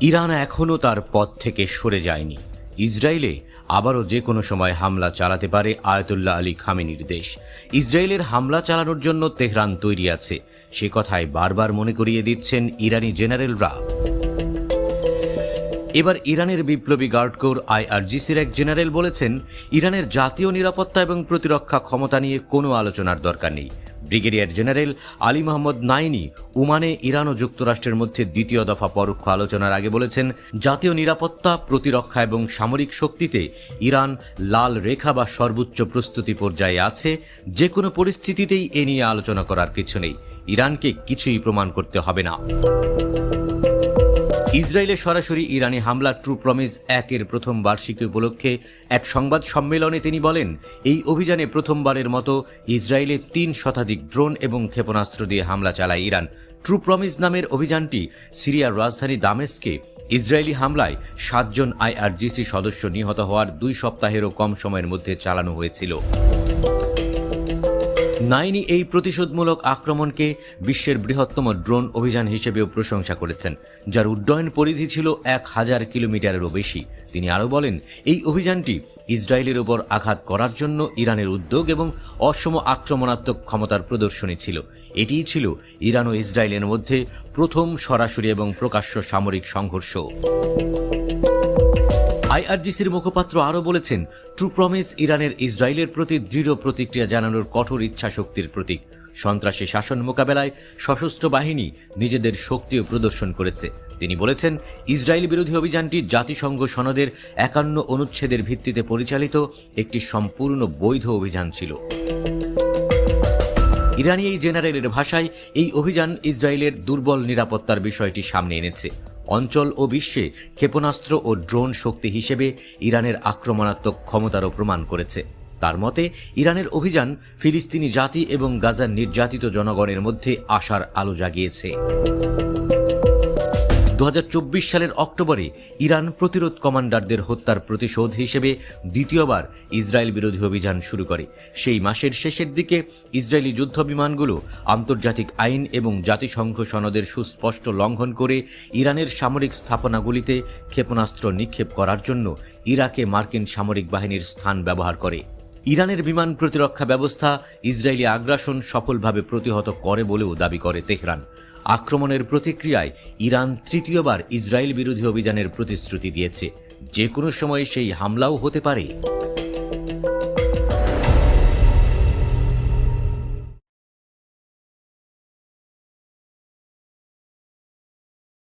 Iran এখনও তার পথ থেকে সরে যায়নি। ইসরায়েলে আবারও যে কোনো সময় হামলা চালাতে পারে আয়াতুল্লাহ আলী খামেনির দেশ। ইসরায়েলের হামলা চালানোর জন্য তেহরান তৈরি আছে, সে কথায় বারবার মনে করিয়ে দিচ্ছেন ইরানি জেনারেলরা। এবার ইরানের বিপ্লবী গার্ড কোর IRGCর এক জেনারেল বলেছেন, ইরানের জাতীয় নিরাপত্তা এবং প্রতিরক্ষা ক্ষমতা নিয়ে কোনো আলোচনার দরকার নেই। Brigadier general Ali Mohammad Naini ওমানে ইরান ও যুক্তরাষ্ট্রের মধ্যে দ্বিতীয় দফা পরোক্ষ আলোচনার আগে বলেছেন, জাতীয় নিরাপত্তা, প্রতিরক্ষা এবং সামরিক শক্তিতে ইরান লাল রেখা বা সর্বোচ্চ প্রস্তুতি পর্যায়ে আছে। যে কোনো পরিস্থিতিতেই এ নিয়ে আলোচনা করার কিছু নেই। ইরানকে কিছুই প্রমাণ করতে হবে না। ইসরায়েলে সরাসরি ইরানি হামলা ট্রু প্রমিস 1-এর প্রথম বার্ষিকী উপলক্ষে এক সংবাদ সম্মেলনে তিনি বলেন, এই অভিযানে প্রথমবারের মতো ইসরায়েলে 3 শতাধিক ড্রোন এবং ক্ষেপণাস্ত্র দিয়ে হামলা চালায় ইরান। ট্রু প্রমিস নামের অভিযানটি সিরিয়ার রাজধানী দামেস্কে ইসরায়েলি হামলায় 7 জন IRGC সদস্য নিহত হওয়ার 2 সপ্তাহেরও কম সময়ের মধ্যে চালানো হয়েছিল। নাইনি এই প্রতিশোধমূলক আক্রমণকে বিশ্বের বৃহত্তম ড্রোন অভিযান হিসেবেও প্রশংসা করেছেন, যার উড্ডয়ন পরিধি ছিল 1000 কিলোমিটারেরও বেশি। তিনি আরও বলেন, এই অভিযানটি ইসরায়েলের ওপর আঘাত করার জন্য ইরানের উদ্যোগ এবং অসম আক্রমণাত্মক ক্ষমতার প্রদর্শনী ছিল। এটিই ছিল ইরান ও ইসরায়েলের মধ্যে প্রথম সরাসরি এবং প্রকাশ্য সামরিক সংঘর্ষ। IRGCর মুখপাত্র আরও বলেছেন, ট্রু প্রমিস ইরানের ইসরায়েলের প্রতি দৃঢ় প্রতিক্রিয়া জানানোর কঠোর ইচ্ছাশক্তির প্রতীক। সন্ত্রাসী শাসন মোকাবেলায় সশস্ত্র বাহিনী নিজেদের শক্তিও প্রদর্শন করেছে। তিনি বলেছেন, ইসরায়েল বিরোধী অভিযানটি জাতিসংঘ সনদের 51 অনুচ্ছেদের ভিত্তিতে পরিচালিত একটি সম্পূর্ণ বৈধ অভিযান ছিল। ইরানি এই জেনারেলের ভাষায়, এই অভিযান ইসরায়েলের দুর্বল নিরাপত্তার বিষয়টি সামনে এনেছে। অঞ্চল ও বিশ্বে ক্ষেপণাস্ত্র ও ড্রোন শক্তি হিসেবে ইরানের আক্রমণাত্মক ক্ষমতারও প্রমাণ করেছে। তার মতে, ইরানের অভিযান ফিলিস্তিনি জাতি এবং গাজার নির্যাতিত জনগণের মধ্যে আশার আলো জাগিয়েছে। 2024 সালের অক্টোবরে ইরান প্রতিরোধ কমান্ডারদের হত্যার প্রতিশোধ হিসেবে দ্বিতীয়বার ইসরায়েল বিরোধী অভিযান শুরু করে। সেই মাসের শেষের দিকে ইসরায়েলি যুদ্ধ বিমানগুলো আন্তর্জাতিক আইন এবং জাতিসংঘ সনদের সুস্পষ্ট লঙ্ঘন করে ইরানের সামরিক স্থাপনাগুলিতে ক্ষেপণাস্ত্র নিক্ষেপ করার জন্য ইরাকে মার্কিন সামরিক বাহিনীর স্থান ব্যবহার করে। ইরানের বিমান প্রতিরক্ষা ব্যবস্থা ইসরায়েলি আগ্রাসন সফলভাবে প্রতিহত করে বলেও দাবি করে তেহরান। আক্রমণের প্রতিক্রিয়ায় ইরান তৃতীয়বার ইসরায়েল বিরোধী অভিযানের প্রতিশ্রুতি দিয়েছে। যে কোনো সময় সেই হামলাও হতে পারে।